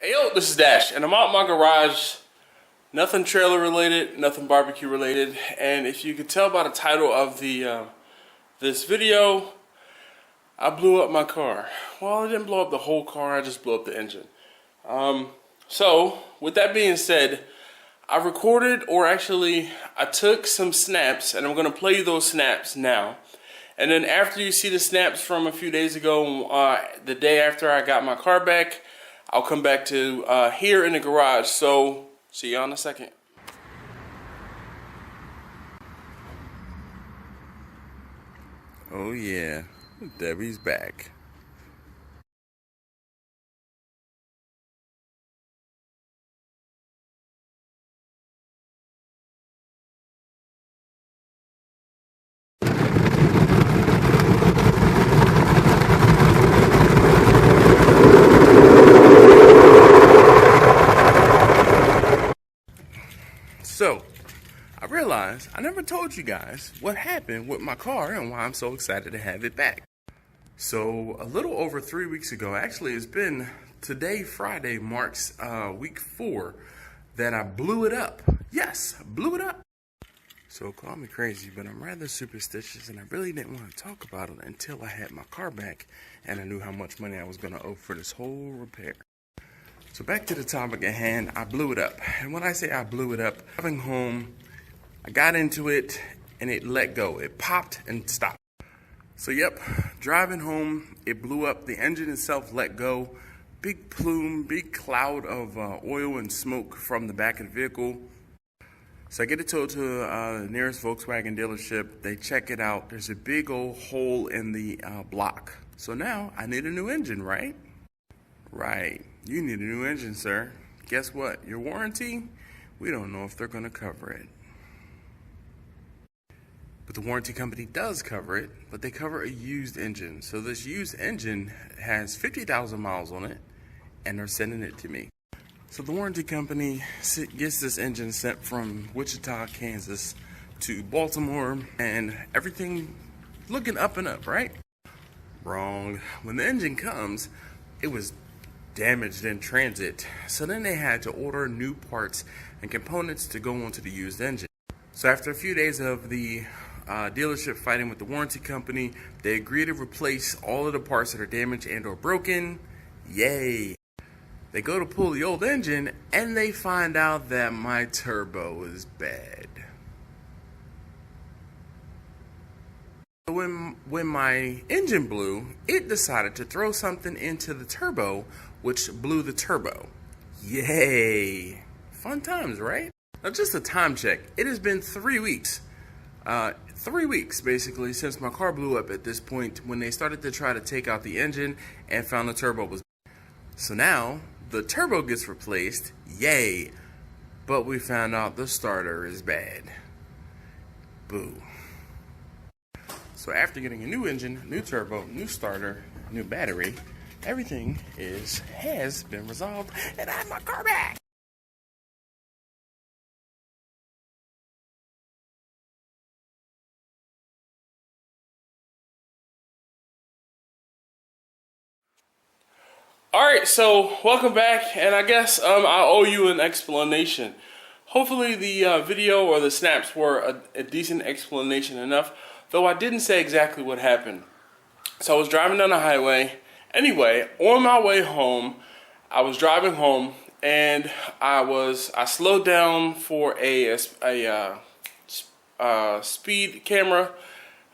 Hey yo, this is Dash, and I'm out in my garage. Nothing trailer related, nothing barbecue related, and if you could tell by the title of the this video, I blew up my car. Well, I didn't blow up the whole car, I just blew up the engine. So, with that being said, I recorded, or actually, I took some snaps, and I'm going to play you those snaps now. And then after you see the snaps from a few days ago, the day after I got my car back, I'll come back to here in the garage. So, see y'all in a second. Oh yeah, Debbie's back. So, I realized I never told you guys what happened with my car and why I'm so excited to have it back. So, a little over 3 weeks ago, actually it's been today, Friday, marks week 4, that I blew it up. Yes, blew it up. So, call me crazy, but I'm rather superstitious and I really didn't want to talk about it until I had my car back and I knew how much money I was going to owe for this whole repair. So back to the topic at hand, I blew it up. And when I say I blew it up, driving home, I got into it and it let go. It popped and stopped. So yep, driving home, it blew up. The engine itself let go. Big plume, big cloud of oil and smoke from the back of the vehicle. So I get it towed to the nearest Volkswagen dealership. They check it out. There's a big old hole in the block. So now I need a new engine, right? Right. You need a new engine, sir. Guess what? Your warranty? We don't know if they're going to cover it. But the warranty company does cover it, but they cover a used engine. So this used engine has 50,000 miles on it, and they're sending it to me. So the warranty company gets this engine sent from Wichita, Kansas to Baltimore, and everything looking up and up, right? Wrong. When the engine comes, it was damaged in transit. So then they had to order new parts and components to go onto the used engine. So after a few days of the dealership fighting with the warranty company, they agreed to replace all of the parts that are damaged and or broken. Yay! They go to pull the old engine and they find out that my turbo is bad. When my engine blew, it decided to throw something into the turbo, which blew the turbo. Yay! Fun times, right? Now just a time check. It has been 3 weeks. 3 weeks, basically, since my car blew up at this point when they started to try to take out the engine and found the turbo was bad. So now, the turbo gets replaced. Yay! But we found out the starter is bad. Boo. So after getting a new engine, new turbo, new starter, new battery, everything has been resolved, and I have my car back. Alright, so welcome back, and I guess I owe you an explanation. Hopefully the video or the snaps were a decent explanation enough, though I didn't say exactly what happened. So I was driving down the highway. Anyway, on my way home, I was driving home, and I slowed down for a speed camera,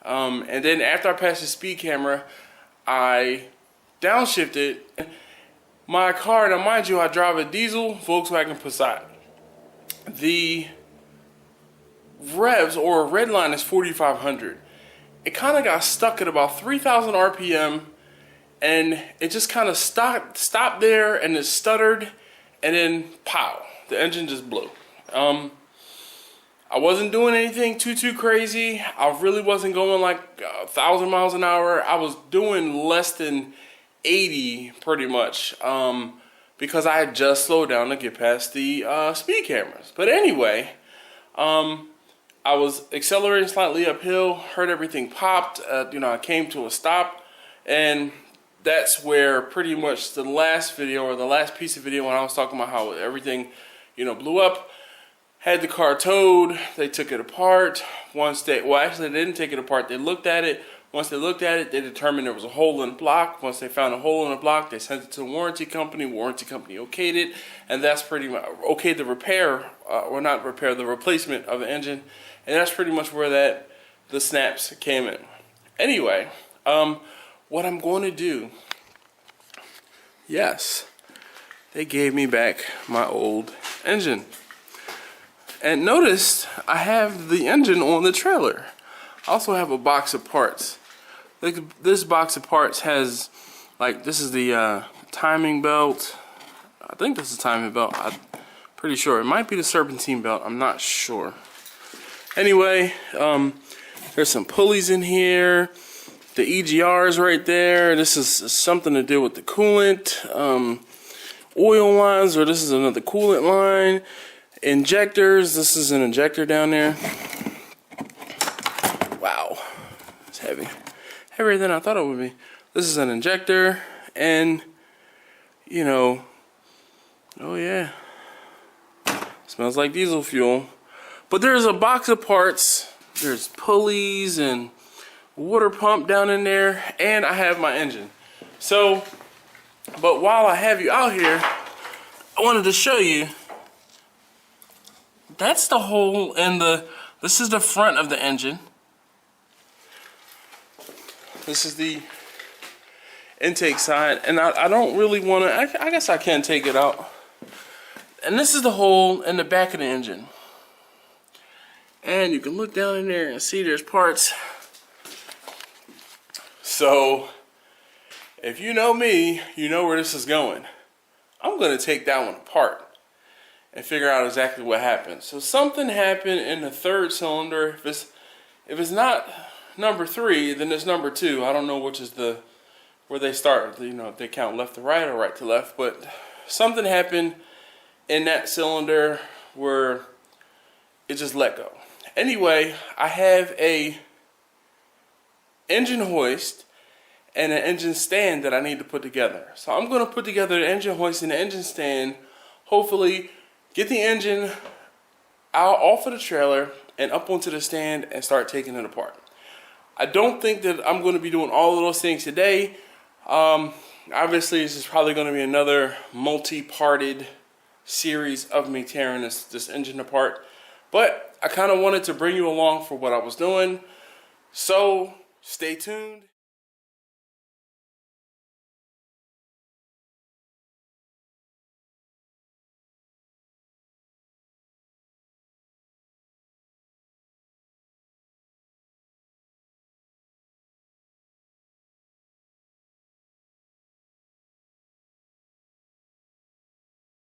and then after I passed the speed camera, I downshifted my car. Now mind you, I drive a diesel Volkswagen Passat. The revs or red line is 4,500. It kind of got stuck at about 3,000 RPM, and it just kind of stopped there, and it stuttered, and then pow, the engine just blew. I wasn't doing anything too crazy. I really wasn't going like 1,000 miles an hour. I was doing less than 80 pretty much, because I had just slowed down to get past the speed cameras. But anyway, I was accelerating slightly uphill, heard everything popped, I came to a stop, and that's where pretty much the last video, or the last piece of video, when I was talking about how everything, you know, blew up, had the car towed. They took it apart. Once they, well, actually they didn't take it apart. They looked at it. Once they looked at it, they determined there was a hole in the block. Once they found a hole in the block, they sent it to the warranty company. Warranty company okayed it, and that's pretty much okayed the repair, or not repair, the replacement of the engine, and that's pretty much where the snaps came in. Anyway, what I'm going to do, yes, they gave me back my old engine. And notice I have the engine on the trailer. I also have a box of parts. Like, this box of parts has, like, this is the timing belt. I think this is the timing belt. I'm pretty sure. It might be the serpentine belt. I'm not sure. Anyway, there's some pulleys in here. The EGRs right there. This is something to do with the coolant. Oil lines, or this is another coolant line. Injectors. This is an injector down there. Wow. It's heavy. Heavier than I thought it would be. This is an injector. And, you know, oh yeah. Smells like diesel fuel. But there's a box of parts. There's pulleys and water pump down in there, and I have my engine. So, but while I have you out here, I wanted to show you, that's the hole in this is the front of the engine. This is the intake side, and I don't really want to, I guess I can take it out. And this is the hole in the back of the engine. And you can look down in there and see there's parts. So, if you know me, you know where this is going. I'm going to take that one apart and figure out exactly what happened. So something happened in the third cylinder. If it's not number 3, then it's number 2. I don't know which is where they start. You know, if they count left to right or right to left. But something happened in that cylinder where it just let go. Anyway, I have a engine hoist and an engine stand that I need to put together. So I'm going to put together the engine hoist and the engine stand, hopefully get the engine out off of the trailer and up onto the stand and start taking it apart. I don't think that I'm going to be doing all of those things today. Obviously, this is probably going to be another multi-parted series of me tearing this engine apart. But I kind of wanted to bring you along for what I was doing. So stay tuned.